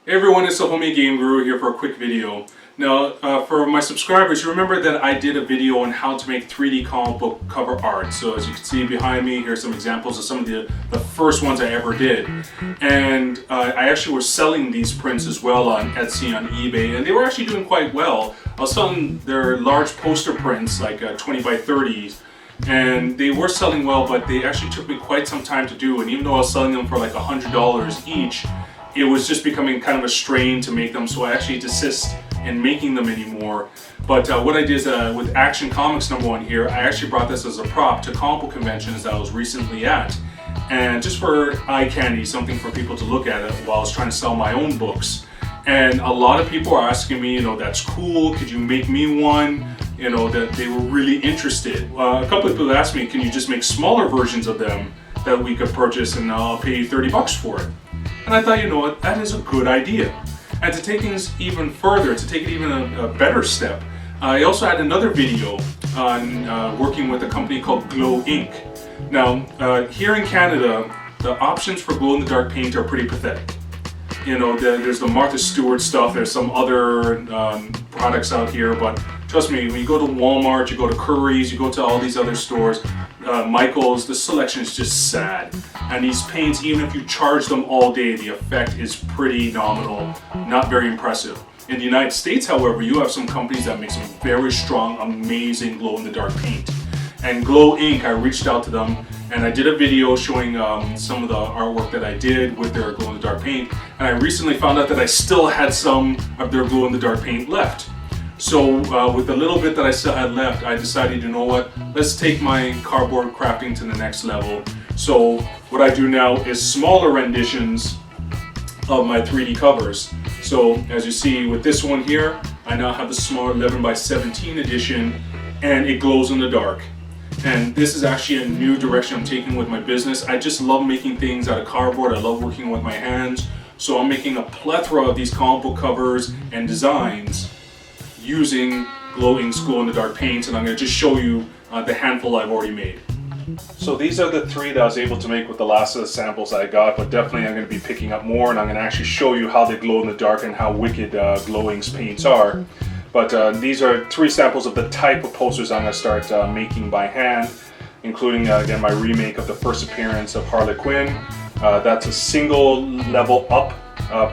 Hey everyone, it's the Homie Game Guru here for a quick video. Now, for my subscribers, you remember that I did a video on how to make 3D comic book cover art. So as you can see behind me, here's some examples of some of the first ones I ever did. And I actually was selling these prints as well on Etsy, on eBay, and they were actually doing quite well. I was selling their large poster prints, like 20 by 30s, and they were selling well, but they actually took me quite some time to do. And even though I was selling them for like $100 each, it was just becoming kind of a strain to make them, so I actually desist in making them anymore. But what I did is with Action Comics #1 here, I actually brought this as a prop to comic book conventions that I was recently at. And just for eye candy, something for people to look at while I was trying to sell my own books. And a lot of people are asking me, that's cool, could you make me one? That they were really interested. A couple of people asked me, can you just make smaller versions of them that we could purchase and I'll pay you $30 for it? And I thought, what, that is a good idea. And to take things even further, to take it even a better step, I also had another video on working with a company called Glow Ink. Now, here in Canada, the options for glow-in-the-dark paint are pretty pathetic. There's the Martha Stewart stuff, there's some other products out here, but trust me, when you go to Walmart, you go to Curry's, you go to all these other stores, Michael's, the selection is just sad. And these paints, even if you charge them all day, the effect is pretty nominal, not very impressive. In the United States, however, you have some companies that make some very strong, amazing glow-in-the-dark paint. And Glow Ink, I reached out to them and I did a video showing some of the artwork that I did with their glow-in-the-dark paint. And I recently found out that I still had some of their glow-in-the-dark paint left. So with the little bit that I still had left, I decided, let's take my cardboard crafting to the next level. So what I do now is smaller renditions of my 3D covers. So as you see with this one here, I now have the small 11 by 17 edition, and it glows in the dark. And this is actually a new direction I'm taking with my business. I just love making things out of cardboard. I love working with my hands. So I'm making a plethora of these comic book covers and designs using Glow Ink's glow-in-the-dark paints, and I'm going to just show you the handful I've already made. So these are the 3 that I was able to make with the last of the samples I got, but definitely I'm going to be picking up more, and I'm going to actually show you how they glow in the dark and how wicked Glow Ink's paints are. But these are 3 samples of the type of posters I'm going to start making by hand, including again my remake of the first appearance of Harlequin. That's a single level up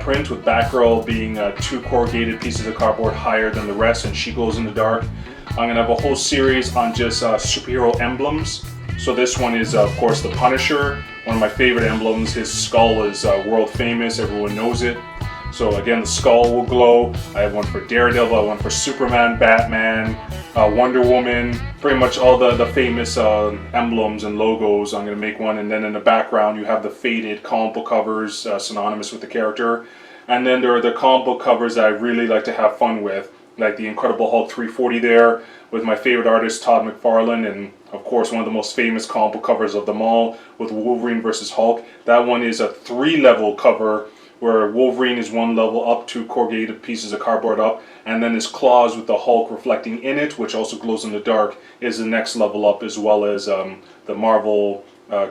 print, with Batgirl being 2 corrugated pieces of cardboard higher than the rest, and she glows in the dark. I'm going to have a whole series on just superhero emblems. So this one is of course the Punisher, one of my favorite emblems. His skull is world famous, everyone knows it. So again, the skull will glow. I have one for Daredevil, I have one for Superman, Batman, Wonder Woman, pretty much all the famous emblems and logos. I'm going to make one, and then in the background you have the faded comic book covers synonymous with the character. And then there are the comic book covers that I really like to have fun with, like the Incredible Hulk 340 there, with my favorite artist Todd McFarlane, and of course one of the most famous comic book covers of them all with Wolverine versus Hulk. That one is a 3-level cover, where Wolverine is 1 level up, 2 corrugated pieces of cardboard up, and then his claws with the Hulk reflecting in it, which also glows in the dark, is the next level up, as well as the Marvel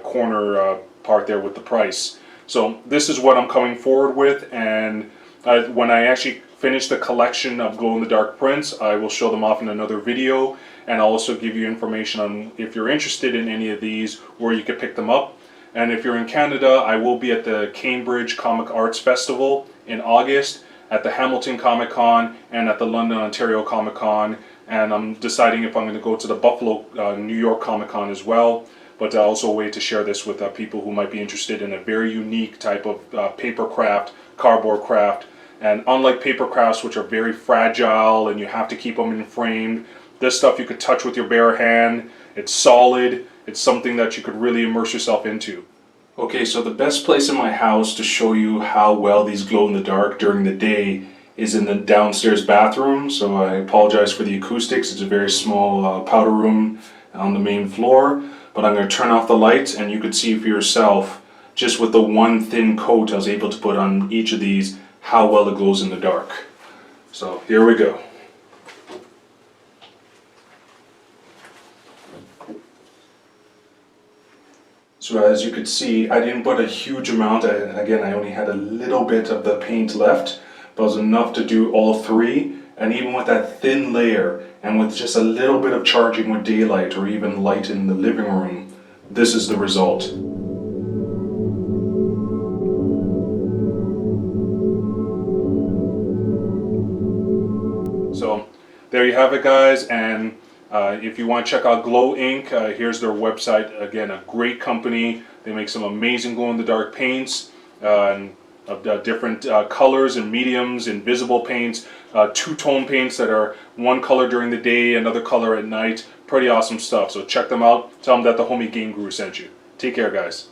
corner part there with the price. So this is what I'm coming forward with, and when I actually finish the collection of glow-in-the-dark prints, I will show them off in another video, and I'll also give you information on, if you're interested in any of these, where you can pick them up. And if you're in Canada, I will be at the Cambridge Comic Arts Festival in August, at the Hamilton Comic Con, and at the London, Ontario Comic Con. And I'm deciding if I'm going to go to the Buffalo, New York Comic Con as well. But also a way to share this with people who might be interested in a very unique type of paper craft, cardboard craft. And unlike paper crafts, which are very fragile and you have to keep them in frame, this stuff you could touch with your bare hand. It's solid. It's something that you could really immerse yourself into. Okay, so the best place in my house to show you how well these glow in the dark during the day is in the downstairs bathroom. So I apologize for the acoustics. It's a very small powder room on the main floor. But I'm going to turn off the lights, and you could see for yourself, just with the one thin coat I was able to put on each of these, how well it glows in the dark. So here we go. So as you could see, I didn't put a huge amount. Again, I only had a little bit of the paint left, but it was enough to do all three. And even with that thin layer, and with just a little bit of charging with daylight or even light in the living room, this is the result. So there you have it, guys. And if you want to check out Glow Ink, here's their website. Again, a great company. They make some amazing glow-in-the-dark paints and of different colors and mediums, invisible paints, two-tone paints that are one color during the day, another color at night. Pretty awesome stuff. So check them out. Tell them that the homie Game Guru sent you. Take care, guys.